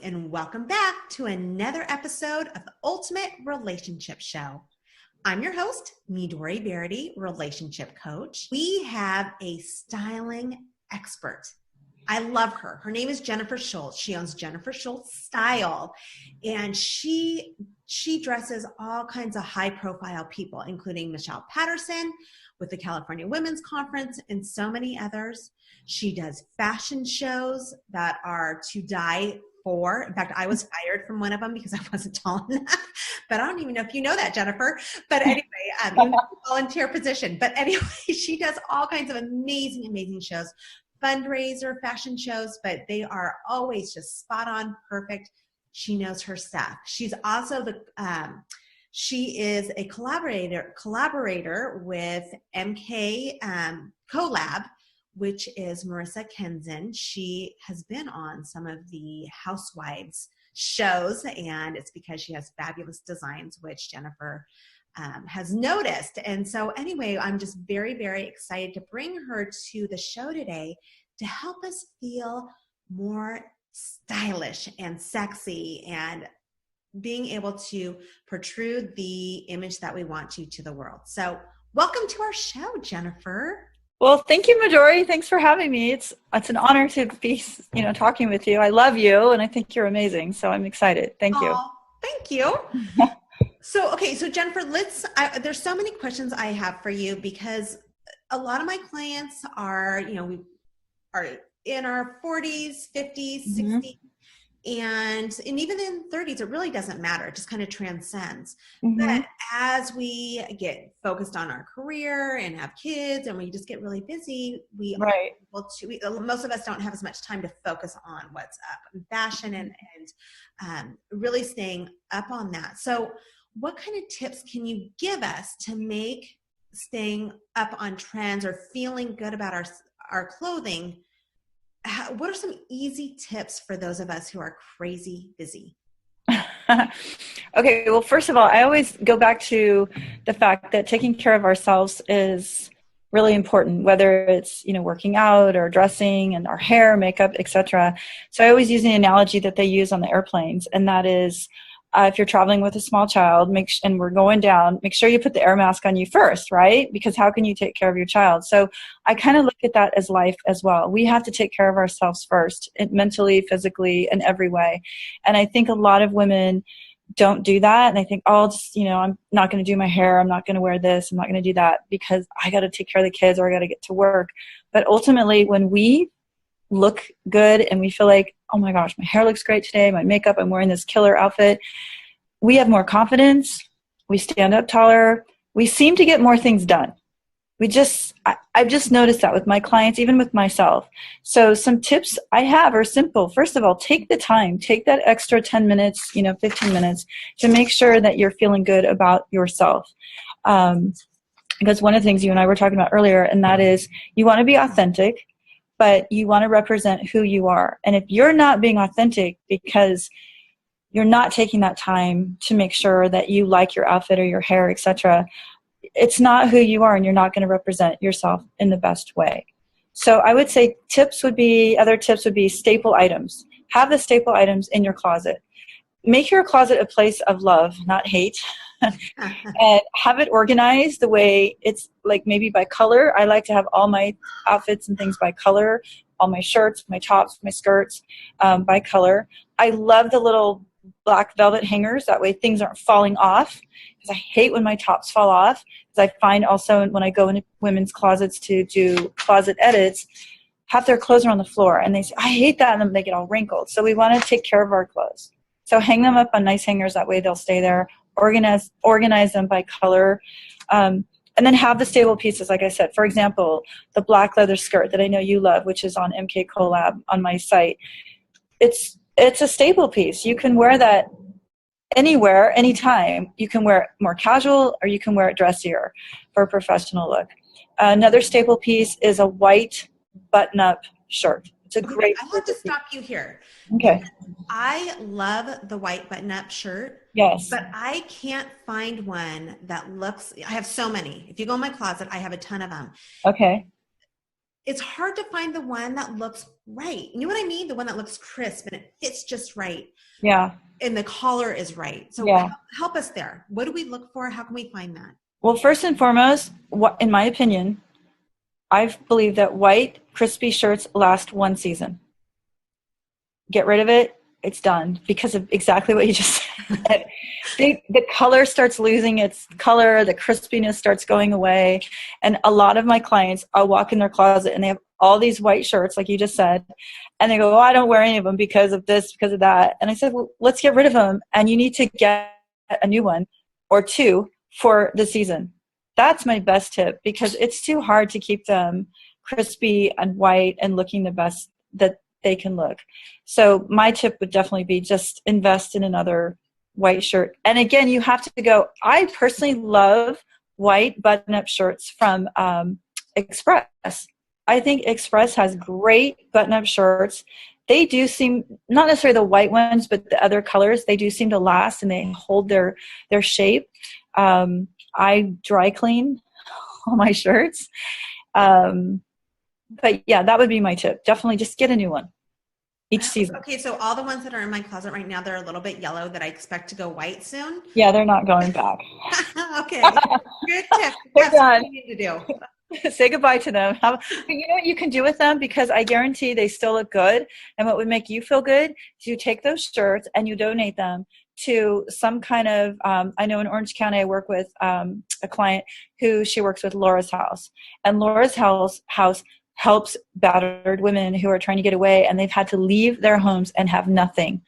and welcome back to another episode of the Ultimate Relationship Show. I'm your host, Midori Verity, relationship coach. We have a styling expert. I love her. Her name is Jennifer Shultz. She owns Jennifer Shultz Style, and she dresses all kinds of high-profile people, including Michelle Patterson with the California Women's Conference and so many others. She does fashion shows that are to die for. In fact, I was fired from one of them because I wasn't tall enough. But I don't even know if you know that, Jennifer. But anyway, volunteer position. But anyway, she does all kinds of amazing, amazing shows. Fundraiser, fashion shows, but they are always just spot on, perfect. She knows her stuff. She's also she is a collaborator with MK Collab, which is Marissa Kenzen. She has been on some of the Housewives shows, and it's because she has fabulous designs, which Jennifer has noticed. And so anyway, I'm just very, very excited to bring her to the show today to help us feel more stylish and sexy and being able to protrude the image that we want to the world. So welcome to our show, Jennifer. Well, thank you, Midori. Thanks for having me. It's an honor to be, talking with you. I love you, and I think you're amazing. So I'm excited. Thank you. Thank you. So Jennifer, there's so many questions I have for you because a lot of my clients are, we are in our 40s, 50s, 60s, and even in 30s, it really doesn't matter. It just kind of transcends. But as we get focused on our career and have kids and we just get really busy, most of us don't have as much time to focus on what's up in fashion and really staying up on that. So what kind of tips can you give us to make staying up on trends or feeling good about our clothing? What are some easy tips for those of us who are crazy busy? Okay, well, first of all, I always go back to the fact that taking care of ourselves is really important, whether it's, working out or dressing and our hair, makeup, etc. So I always use the analogy that they use on the airplanes, and that is, if you're traveling with a small child and we're going down, make sure you put the air mask on you first, right? Because how can you take care of your child? So I kind of look at that as life as well. We have to take care of ourselves first, mentally, physically, in every way. And I think a lot of women don't do that. And I think, I'm not going to do my hair. I'm not going to wear this. I'm not going to do that because I got to take care of the kids or I got to get to work. But ultimately, when we look good and we feel like, oh my gosh, my hair looks great today, my makeup, I'm wearing this killer outfit, we have more confidence, we stand up taller, we seem to get more things done. I've just noticed that with my clients, even with myself. So some tips I have are simple. First of all, take the time, take that extra 10 minutes, 15 minutes to make sure that you're feeling good about yourself. Because one of the things you and I were talking about earlier, and that is you want to be authentic, but you want to represent who you are. And if you're not being authentic because you're not taking that time to make sure that you like your outfit or your hair, etc., it's not who you are and you're not going to represent yourself in the best way. So I would say other tips would be staple items. Have the staple items in your closet. Make your closet a place of love, not hate. And have it organized the way it's like maybe by color. I like to have all my outfits and things by color, all my shirts, my tops, my skirts by color. I love the little black velvet hangers. That way things aren't falling off because I hate when my tops fall off. Because I find also when I go into women's closets to do closet edits, half their clothes are on the floor and they say, I hate that, and then they get all wrinkled. So we want to take care of our clothes. So hang them up on nice hangers. That way they'll stay there. Organize them by color. And then have the staple pieces, like I said. For example, the black leather skirt that I know you love, which is on MK Collab on my site. It's a staple piece. You can wear that anywhere, anytime. You can wear it more casual or you can wear it dressier for a professional look. Another staple piece is a white button-up shirt. It's a great. I have to stop you here. Okay. I love the white button-up shirt. Yes. But I can't find one that looks. I have so many. If you go in my closet, I have a ton of them. Okay. It's hard to find the one that looks right. You know what I mean? The one that looks crisp and it fits just right. Yeah. And the collar is right. So Yeah. help us there. What do we look for? How can we find that? Well, first and foremost, in my opinion, I believe that white, crispy shirts last one season. Get rid of it. It's done because of exactly what you just said. The color starts losing its color. The crispiness starts going away. And a lot of my clients, I'll walk in their closet and they have all these white shirts, like you just said. And they go, oh, I don't wear any of them because of this, because of that. And I said, well, let's get rid of them. And you need to get a new one or two for the season. That's my best tip, because it's too hard to keep them crispy and white and looking the best that they can look. So my tip would definitely be just invest in another white shirt. And again, you have to go, I personally love white button-up shirts from Express. I think Express has great button-up shirts. They do seem, not necessarily the white ones, but the other colors, they do seem to last and they hold their shape. I dry clean all my shirts. But yeah, that would be my tip. Definitely just get a new one each season. Okay, so all the ones that are in my closet right now, they're a little bit yellow that I expect to go white soon. Yeah, they're not going back. Okay, good tip. They're That's done. what we need to do. Say goodbye to them. But you know what you can do with them? Because I guarantee they still look good. And what would make you feel good is you take those shirts and you donate them to some kind of, I know in Orange County, I work with a client who she works with Laura's House. And Laura's house helps battered women who are trying to get away and they've had to leave their homes and have nothing.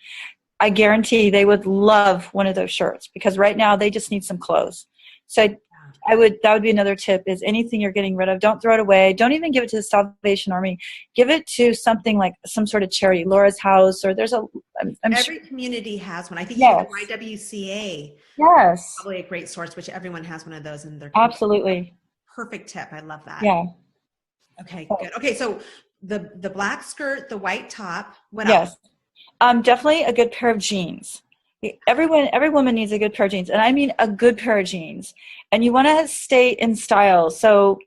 I guarantee they would love one of those shirts because right now they just need some clothes. So that would be another tip, is anything you're getting rid of, don't throw it away. Don't even give it to the Salvation Army. Give it to something like some sort of charity, Laura's House, or there's every community has one. I think yes. Even YWCA yes, probably a great source, which everyone has one of those in their community. Absolutely. Perfect tip. I love that. Yeah. Okay, good. Okay, so the black skirt, the white top, what yes. else? Definitely a good pair of jeans. Every woman needs a good pair of jeans, and I mean a good pair of jeans. And you want to stay in style. So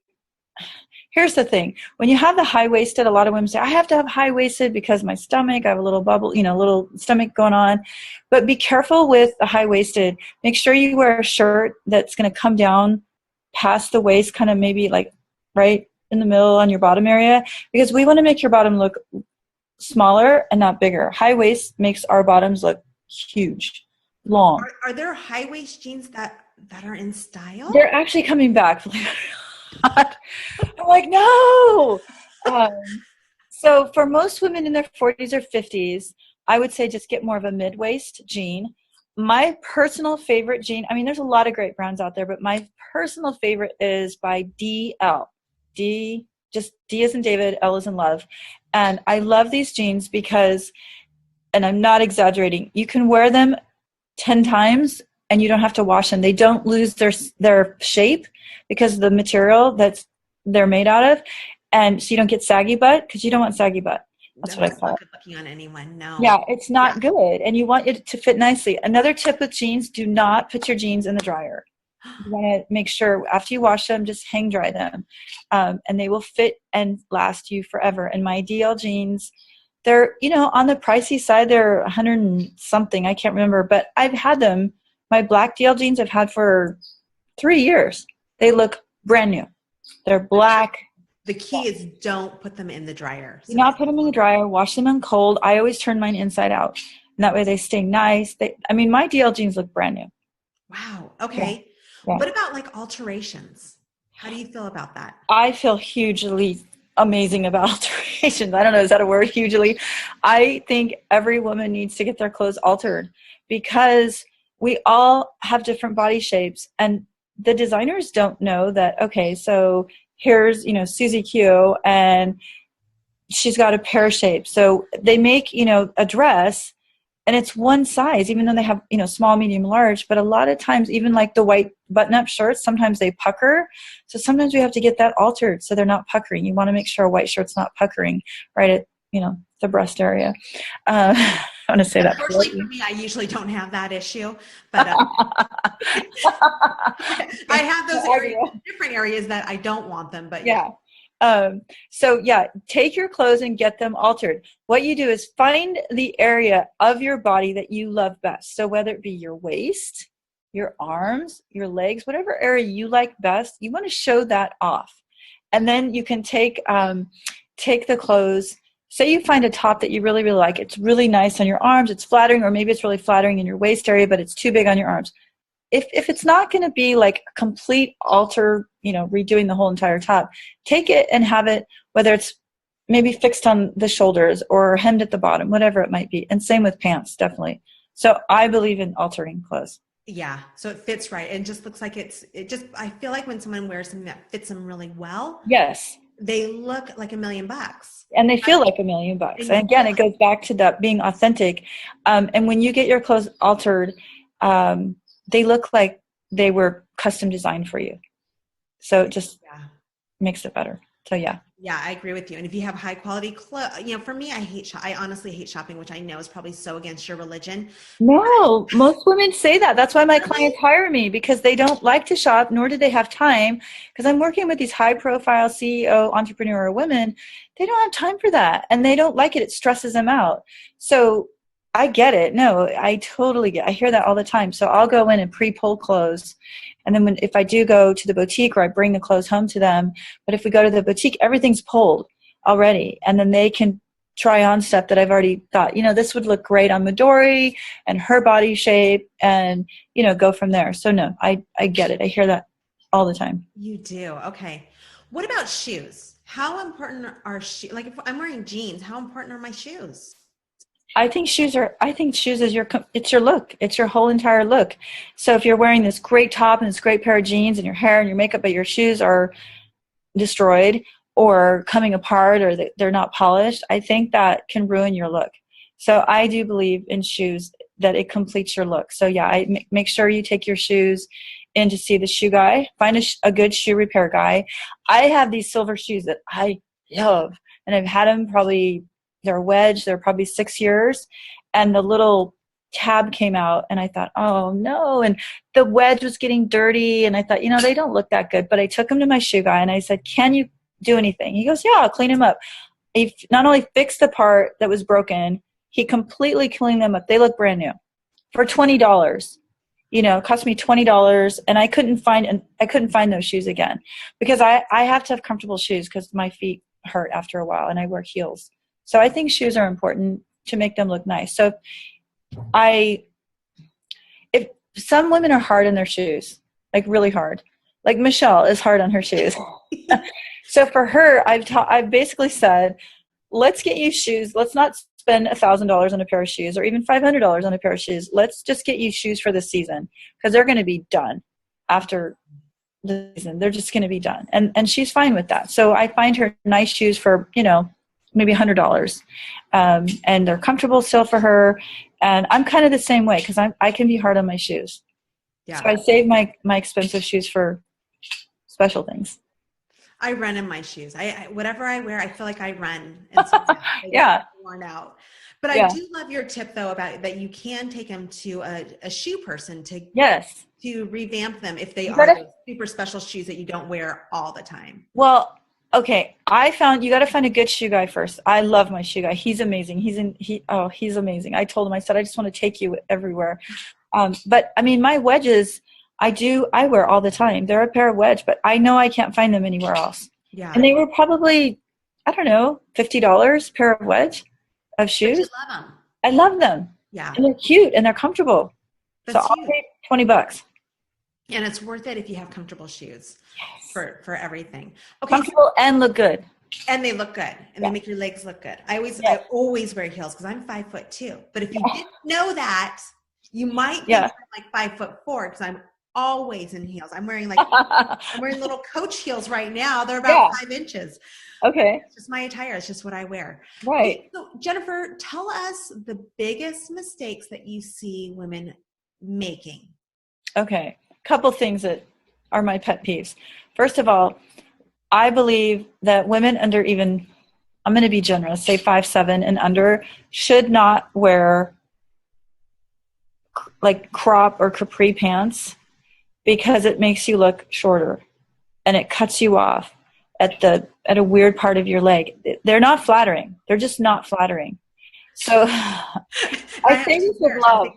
here's the thing. When you have the high-waisted, a lot of women say, I have to have high-waisted because my stomach, I have a little bubble, little stomach going on. But be careful with the high-waisted. Make sure you wear a shirt that's going to come down past the waist, kind of maybe like right in the middle on your bottom area, because we want to make your bottom look smaller and not bigger. High waist makes our bottoms look huge, long. Are there high waist jeans that are in style? They're actually coming back. I'm like, no. So for most women in their 40s or 50s, I would say just get more of a mid-waist jean. My personal favorite jean, I mean, there's a lot of great brands out there, but my personal favorite is by DL. D as in David, L as in love. And I love these jeans because, and I'm not exaggerating, you can wear them 10 times and you don't have to wash them. They don't lose their shape because of the material that they're made out of. And so you don't get saggy butt, because you don't want saggy butt. That's what I call it. Good looking on anyone, no. Yeah, it's not good. And you want it to fit nicely. Another tip with jeans, do not put your jeans in the dryer. You want to make sure after you wash them, just hang dry them. And they will fit and last you forever. And my DL jeans, they're, on the pricey side, they're 100 and something. I can't remember, but I've had them. My black DL jeans I've had for 3 years. They look brand new. They're black. The key is don't put them in the dryer. Do not put them in the dryer. Wash them in cold. I always turn mine inside out. And that way they stay nice. My DL jeans look brand new. Wow. Okay. Yeah. What about like alterations? How do you feel about that? I feel hugely amazing about alterations. I don't know. Is that a word? Hugely. I think every woman needs to get their clothes altered because we all have different body shapes, and the designers don't know that, okay, so here's, Susie Q and she's got a pear shape. So they make, a dress and it's one size, even though they have, small, medium, large. But a lot of times, even like the white button-up shirts, sometimes they pucker. So sometimes we have to get that altered so they're not puckering. You want to make sure a white shirt's not puckering right at, the breast area. I want to say that. Unfortunately for me, I usually don't have that issue, but I have those different areas that I don't want them. But yeah. So yeah, take your clothes and get them altered. What you do is find the area of your body that you love best. So whether it be your waist, your arms, your legs, whatever area you like best, you want to show that off. And then you can take the clothes. Say you find a top that you really, really like. It's really nice on your arms. It's flattering, or maybe it's really flattering in your waist area, but it's too big on your arms. If it's not going to be like a complete alter, redoing the whole entire top, take it and have it, whether it's maybe fixed on the shoulders or hemmed at the bottom, whatever it might be. And same with pants, definitely. So I believe in altering clothes. Yeah. So it fits right. And just looks like I feel like when someone wears something that fits them really well. Yes. They look like $1 million. And they feel like $1 million. And again, it goes back to that being authentic. And when you get your clothes altered, they look like they were custom designed for you. So it just makes it better. So yeah. Yeah, I agree with you. And if you have high quality clothes, for me, I honestly hate shopping, which I know is probably so against your religion. No, most women say that. That's why my clients hire me, because they don't like to shop, nor do they have time. Because I'm working with these high profile CEO, entrepreneurial women. They don't have time for that. And they don't like it. It stresses them out. So I get it. No, I totally get it. I hear that all the time. So I'll go in and pre-pull clothes. And then if I do go to the boutique, or I bring the clothes home to them, but if we go to the boutique, everything's pulled already. And then they can try on stuff that I've already thought, this would look great on Midori and her body shape, and, go from there. So no, I get it. I hear that all the time. You do. Okay. What about shoes? How important are shoes? Like if I'm wearing jeans, how important are my shoes? I think shoes is it's your look. It's your whole entire look. So if you're wearing this great top and this great pair of jeans and your hair and your makeup, but your shoes are destroyed or coming apart, or they're not polished, I think that can ruin your look. So I do believe in shoes, that it completes your look. So yeah, I make sure you take your shoes in to see the shoe guy. Find a good shoe repair guy. I have these silver shoes that I love, and I've had them they're wedged. They're probably 6 years, and the little tab came out, and I thought, oh no. And the wedge was getting dirty, and I thought, they don't look that good. But I took them to my shoe guy and I said, can you do anything? He goes, yeah, I'll clean them up. He not only fixed the part that was broken, he completely cleaned them up. They look brand new for $20. It cost me $20, and I couldn't find those shoes again, because I have to have comfortable shoes, because my feet hurt after a while, and I wear heels. So I think shoes are important to make them look nice. So if some women are hard on their shoes, like really hard, like Michelle is hard on her shoes. So for her, I've basically said, let's get you shoes. Let's not spend $1,000 on a pair of shoes, or even $500 on a pair of shoes. Let's just get you shoes for the season, because they're going to be done after the season. They're just going to be done. And she's fine with that. So I find her nice shoes for, maybe $100, and they're comfortable still for her. And I'm kind of the same way, because I can be hard on my shoes. Yeah. So I save my expensive shoes for special things. I run in my shoes. Whatever I wear, I feel like I run. And so yeah. Worn out. But I do love your tip, though, about that you can take them to a shoe person to revamp them if they are those super special shoes that you don't wear all the time. Well, okay, you got to find a good shoe guy first. I love my shoe guy. He's amazing. He's amazing. I told him, I said, I just want to take you everywhere. But I mean, my wedges, I wear all the time. They're a pair of wedge, but I know I can't find them anywhere else. Yeah. And they were probably, I don't know, $50 pair of wedge of shoes. But you love them. I love them. Yeah. And they're cute and they're comfortable. So I'll pay $20. And it's worth it if you have comfortable shoes for everything. Okay, comfortable and look good. And they look good, and they make your legs look good. I always wear heels because I'm 5'2". But if you didn't know that, you might think I'm like 5'4", because I'm always in heels. I'm wearing little Coach heels right now. They're about 5 inches. Okay. It's just my attire. It's just what I wear. Right. Okay, so Jennifer, tell us the biggest mistakes that you see women making. Okay. Couple things that are my pet peeves. First of all, I believe that women under I'm going to be generous, say 5'7" and under, should not wear like crop or capri pants, because it makes you look shorter and it cuts you off. at a weird part of your leg. They're not flattering. They're just not flattering. So I say this with love.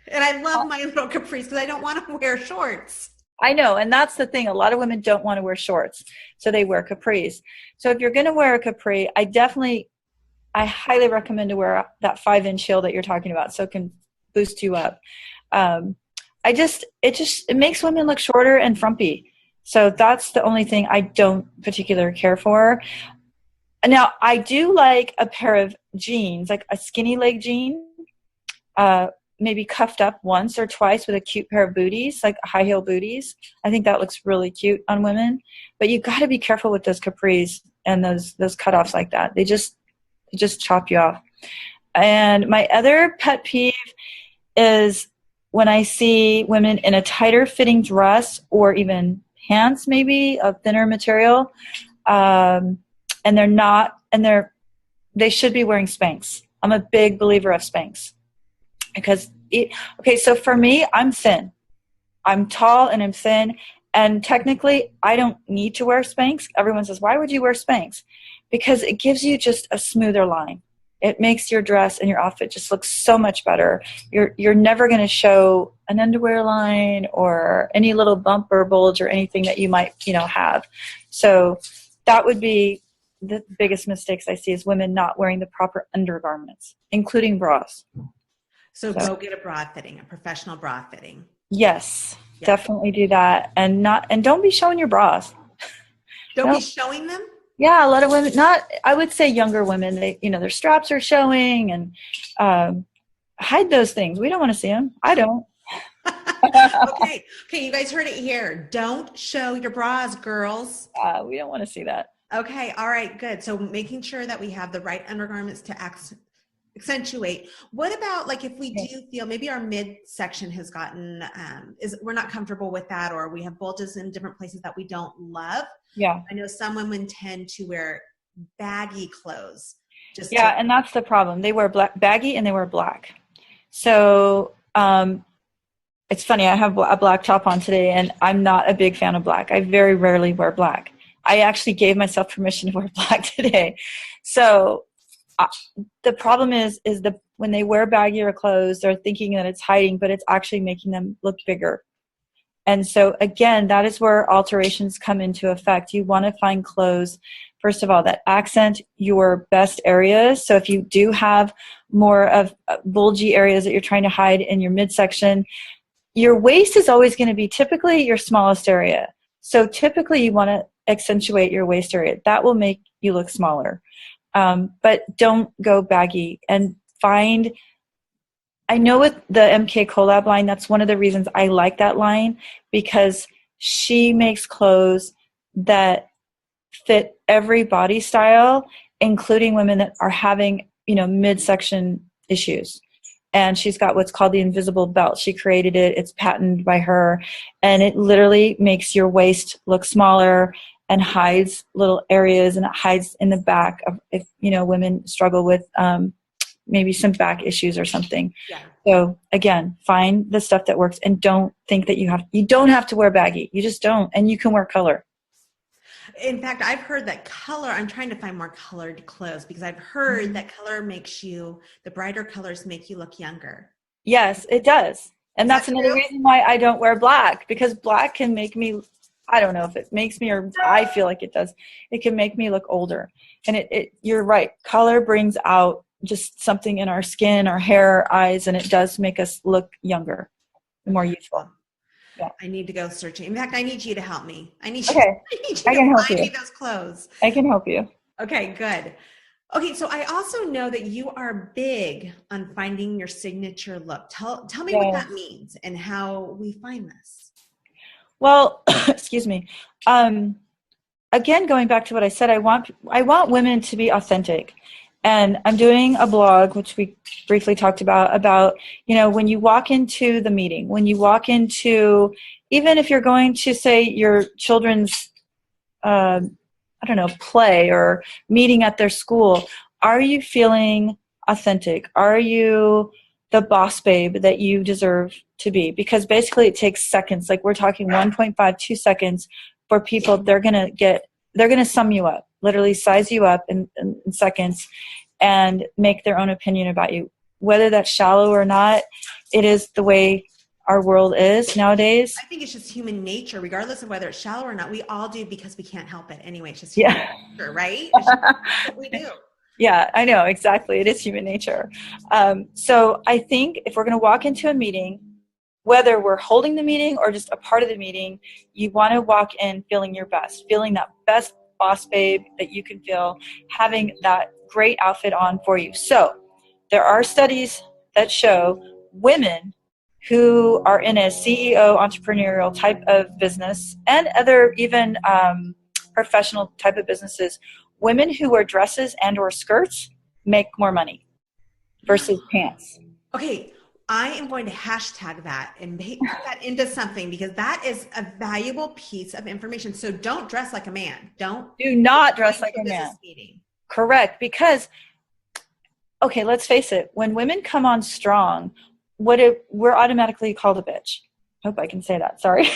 And I love my little capris because I don't want to wear shorts. I know, and that's the thing. A lot of women don't want to wear shorts, so they wear capris. So if you're going to wear a capri, I highly recommend to wear that 5-inch heel that you're talking about, so it can boost you up. It makes women look shorter and frumpy. So that's the only thing I don't particularly care for. Now, I do like a pair of jeans, like a skinny leg jean, maybe cuffed up once or twice with a cute pair of booties, like high heel booties. I think that looks really cute on women. But you got to be careful with those capris and those cutoffs like that. They just chop you off. And my other pet peeve is when I see women in a tighter fitting dress or even pants, maybe of thinner material, and they should be wearing Spanx. I'm a big believer of Spanx because so for me, I'm thin. I'm tall and I'm thin, and technically I don't need to wear Spanx. Everyone says, why would you wear Spanx? Because it gives you just a smoother line. It makes your dress and your outfit just look so much better. You're never going to show an underwear line or any little bump or bulge or anything that you might, have. So that would be the biggest mistakes I see is women not wearing the proper undergarments, including bras. So go get a bra fitting, a professional bra fitting. Yes, definitely do that. And don't be showing your bras. Don't be showing them? Yeah, a lot of women, I would say younger women, their straps are showing and hide those things. We don't want to see them. I don't. Okay, you guys heard it here. Don't show your bras, girls. We don't want to see that. Okay, all right, good. So making sure that we have the right undergarments to accentuate. What about like if we do feel maybe our midsection has gotten, we're not comfortable with that, or we have bulges in different places that we don't love? Yeah. I know some women tend to wear baggy clothes. And that's the problem. They wear baggy and they wear black. So it's funny. I have a black top on today and I'm not a big fan of black. I very rarely wear black. I actually gave myself permission to wear black today. So the problem is when they wear baggier clothes, they're thinking that it's hiding, but it's actually making them look bigger. And so, again, that is where alterations come into effect. You want to find clothes, first of all, that accent your best areas. So if you do have more of bulgy areas that you're trying to hide in your midsection, your waist is always going to be typically your smallest area. So typically you want to accentuate your waist area. That will make you look smaller. But don't go baggy and find... I know with the MK collab line, that's one of the reasons I like that line, because she makes clothes that fit every body style, including women that are having, midsection issues. And she's got what's called the invisible belt. She created it. It's patented by her. And it literally makes your waist look smaller and hides little areas, and it hides in the back of if, women struggle with maybe some back issues or something. Yeah. So again, find the stuff that works and don't think that you don't have to wear baggy. You just don't. And you can wear color. In fact, I've heard that color, I'm trying to find more colored clothes because I've heard that color the brighter colors make you look younger. Yes, it does. And that's another reason why I don't wear black, because black can make me, I don't know if it makes me, or I feel like it does. It can make me look older. And you're right. Color brings out just something in our skin, our hair, our eyes, and it does make us look younger and more youthful. Yeah. I need to go searching. In fact, I need you to help me. I need you to find me those clothes. I can help you. Okay, good. Okay, so I also know that you are big on finding your signature look. Tell me what that means and how we find this. Well, excuse me. Again, going back to what I said, I want women to be authentic. And I'm doing a blog, which we briefly talked about, when you walk into the meeting, when you walk into, even if you're going to say your children's, play or meeting at their school, are you feeling authentic? Are you the boss babe that you deserve to be? Because basically it takes seconds. Like we're talking 1.5, 2 seconds for people. They're going to get they're going to sum you up, literally size you up in seconds and make their own opinion about you. Whether that's shallow or not, it is the way our world is nowadays. I think it's just human nature, regardless of whether it's shallow or not. We all do because we can't help it anyway. It's just human nature, right? It's just what we do. Yeah, I know, exactly. It is human nature. So I think if we're going to walk into a meeting, whether we're holding the meeting or just a part of the meeting, you want to walk in feeling your best, feeling that best boss babe that you can feel, having that great outfit on for you. So there are studies that show women who are in a CEO entrepreneurial type of business and other even professional type of businesses, women who wear dresses and or skirts make more money versus pants. Okay, I am going to hashtag that and make that into something, because that is a valuable piece of information. So don't dress like a man. Do not dress like a man. Meeting. Correct. Because, okay, let's face it. When women come on strong, we're automatically called a bitch. Hope I can say that. Sorry.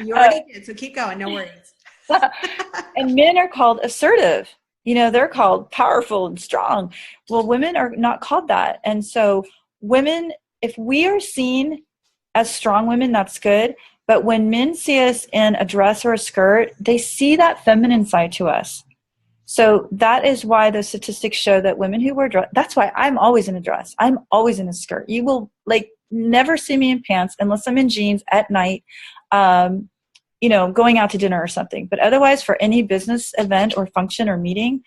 You already did, so keep going. No worries. And men are called assertive. They're called powerful and strong. Well, women are not called that. And so women, if we are seen as strong women, that's good. But when men see us in a dress or a skirt, they see that feminine side to us. So that is why the statistics show that women who wear dress, that's why I'm always in a dress. I'm always in a skirt. You will never see me in pants unless I'm in jeans at night, going out to dinner or something. But otherwise, for any business event or function or meeting,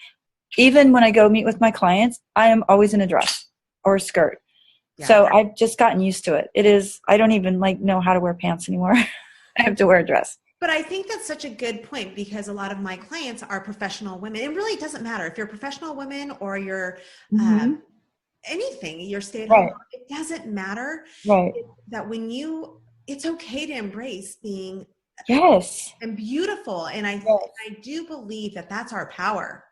even when I go meet with my clients, I am always in a dress or a skirt. Yeah. So I've just gotten used to it. I don't even know how to wear pants anymore. I have to wear a dress. But I think that's such a good point, because a lot of my clients are professional women. It really doesn't matter if you're a professional woman or you're anything, you're stay-at-home. Right. It doesn't matter. Right. That it's okay to embrace being and beautiful. And I do believe that that's our power.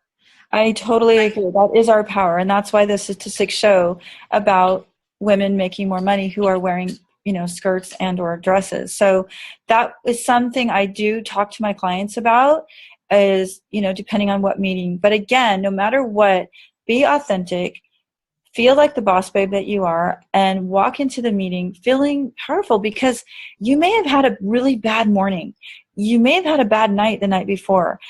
I totally agree. That is our power. And that's why the statistics show about women making more money who are wearing skirts and or dresses. So that is something I do talk to my clients about, is, depending on what meeting. But again, no matter what, be authentic, feel like the boss babe that you are, and walk into the meeting feeling powerful, because you may have had a really bad morning. You may have had a bad night the night before.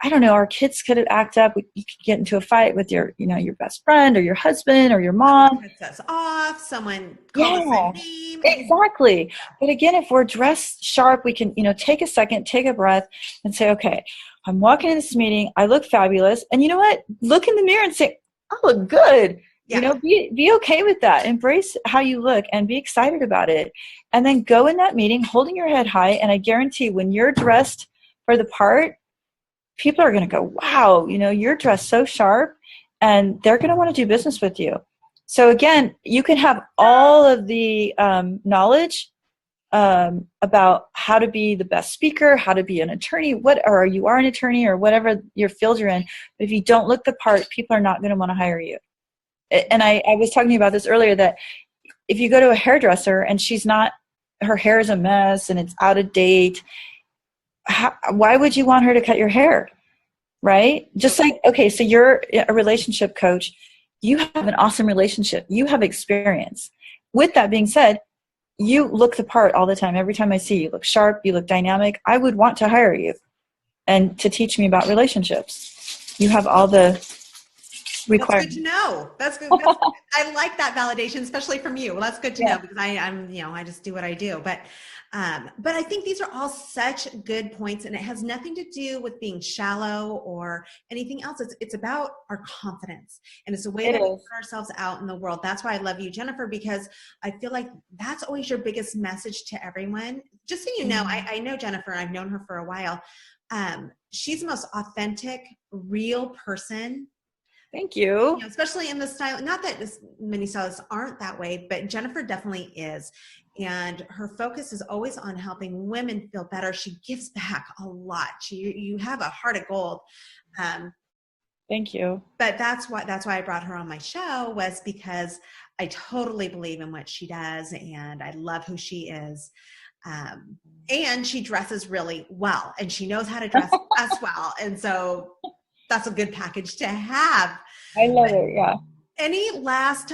I don't know, our kids could act up. You could get into a fight with your best friend or your husband or your mom. Someone cuts us off. Someone calls us a name. Exactly. But again, if we're dressed sharp, we can, take a second, take a breath and say, okay, I'm walking in this meeting. I look fabulous. And you know what? Look in the mirror and say, I look good. Yeah. Be okay with that. Embrace how you look and be excited about it. And then go in that meeting holding your head high. And I guarantee when you're dressed for the part, people are going to go, wow, you're dressed so sharp, and they're going to want to do business with you. So again, you can have all of the knowledge about how to be the best speaker, how to be an attorney, or you are an attorney or whatever your field you're in. But if you don't look the part, people are not going to want to hire you. And I was talking to you about this earlier, that if you go to a hairdresser and her hair is a mess and it's out of date, why would you want her to cut your hair? Right? Just like, okay, so you're a relationship coach. You have an awesome relationship. You have experience. With that being said, you look the part all the time. Every time I see you, you look sharp, you look dynamic. I would want to hire you and to teach me about relationships. You have all the requirements. That's good to know. That's good. I like that validation, especially from you. Well, that's good to know, because I just do what I do. But I think these are all such good points, and it has nothing to do with being shallow or anything else. It's about our confidence, and it's a way that we put ourselves out in the world. That's why I love you, Jennifer, because I feel like that's always your biggest message to everyone. Just so you know, I know Jennifer. I've known her for a while. She's the most authentic, real person. Thank you. Especially in the style. Not that many stylists aren't that way, but Jennifer definitely is. And her focus is always on helping women feel better. She gives back a lot. You have a heart of gold. Thank you. But that's why I brought her on my show, was because I totally believe in what she does, and I love who she is. And she dresses really well, and she knows how to dress as well. And so that's a good package to have. I love it. Yeah. Any last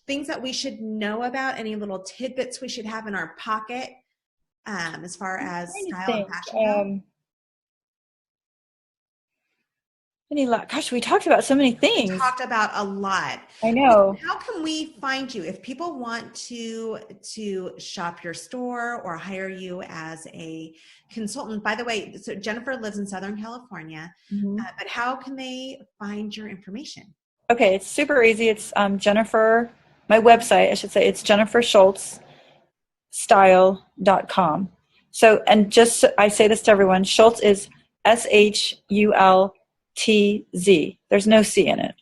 things that we should know about? Any little tidbits we should have in our pocket as far as style and fashion go? Gosh, we talked about so many things. We talked about a lot. I know. How can we find you if people want to shop your store or hire you as a consultant? By the way, so Jennifer lives in Southern California, but how can they find your information? Okay, it's super easy. It's Jennifer, my website, I should say, it's jennifershultzstyle.com. So, and just, I say this to everyone, Shultz is SHULTZ. There's no C in it.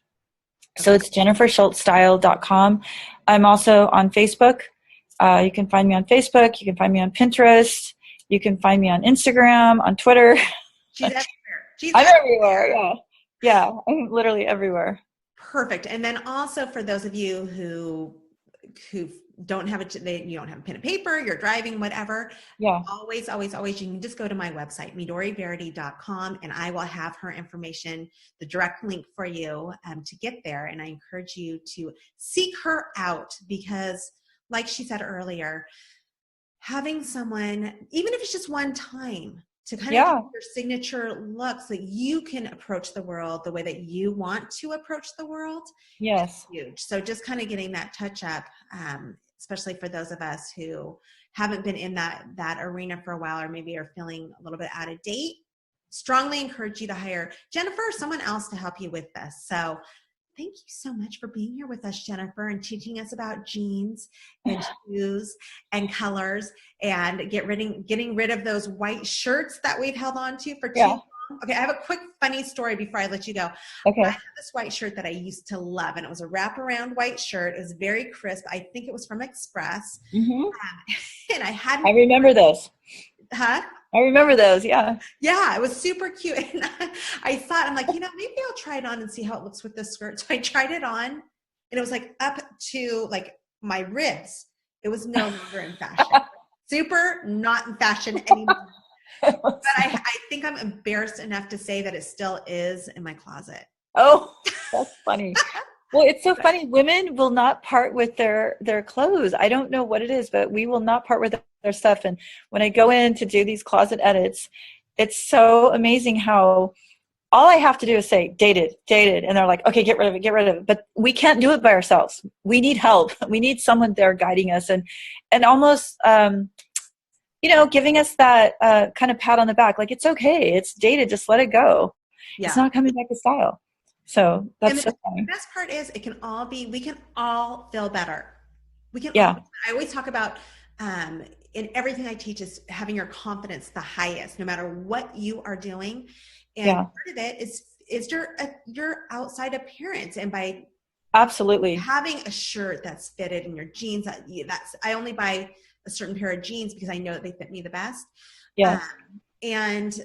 So it's jennifershultzstyle.com. I'm also on Facebook. You can find me on Facebook. You can find me on Pinterest. You can find me on Instagram, on Twitter. She's everywhere. I'm everywhere. Yeah. Yeah. I'm literally everywhere. Perfect. And then also for those of you who don't have you don't have a pen and paper, you're driving, whatever. Yeah. Always, you can just go to my website, midoriverity.com, and I will have her information, the direct link for you to get there. And I encourage you to seek her out because, like she said earlier, having someone, even if it's just one time, to kind of get your signature look so that you can approach the world the way that you want to approach the world. Yes. Huge. So just kind of getting that touch up, especially for those of us who haven't been in that arena for a while, or maybe are feeling a little bit out of date, strongly encourage you to hire Jennifer or someone else to help you with this. So thank you so much for being here with us, Jennifer, and teaching us about jeans and shoes and colors and getting rid of those white shirts that we've held on to for too long. Okay, I have a quick funny story before I let you go. Okay. I have this white shirt that I used to love, and it was a wraparound white shirt. It was very crisp. I think it was from Express. And I remember those. Huh? I remember those, yeah. Yeah, it was super cute. And I thought, I'm like, maybe I'll try it on and see how it looks with this skirt. So I tried it on, and it was like up to like my ribs. It was no longer in fashion. Super not in fashion anymore. But I think I'm embarrassed enough to say that it still is in my closet. Oh, that's funny. Well, it's so funny. Women will not part with their clothes. I don't know what it is, but we will not part with their stuff. And when I go in to do these closet edits, it's so amazing how all I have to do is say, dated. And they're like, okay, get rid of it. But we can't do it by ourselves. We need help. We need someone there guiding us and almost, giving us that kind of pat on the back. Like, it's okay. It's dated. Just let it go. Yeah. It's not coming back to style. So that's so funny. The best part is we can all feel better. I always talk about, in everything I teach is having your confidence the highest, no matter what you are doing. And part of it is your outside appearance. And by absolutely having a shirt that's fitted in your jeans, I only buy a certain pair of jeans because I know that they fit me the best. Yeah. And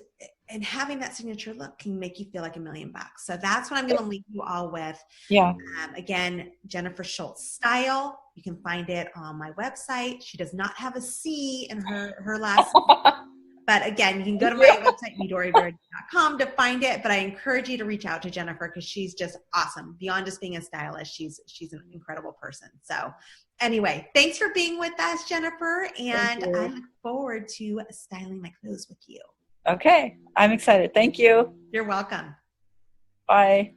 having that signature look can make you feel like $1 million. So that's what I'm going to leave you all with. Yeah. Again, Jennifer Shultz Style. You can find it on my website. She does not have a C in her last name. But again, you can go to my website, midoriverity.com, to find it. But I encourage you to reach out to Jennifer because she's just awesome. Beyond just being a stylist, she's an incredible person. So anyway, thanks for being with us, Jennifer. And I look forward to styling my clothes with you. Okay. I'm excited. Thank you. You're welcome. Bye.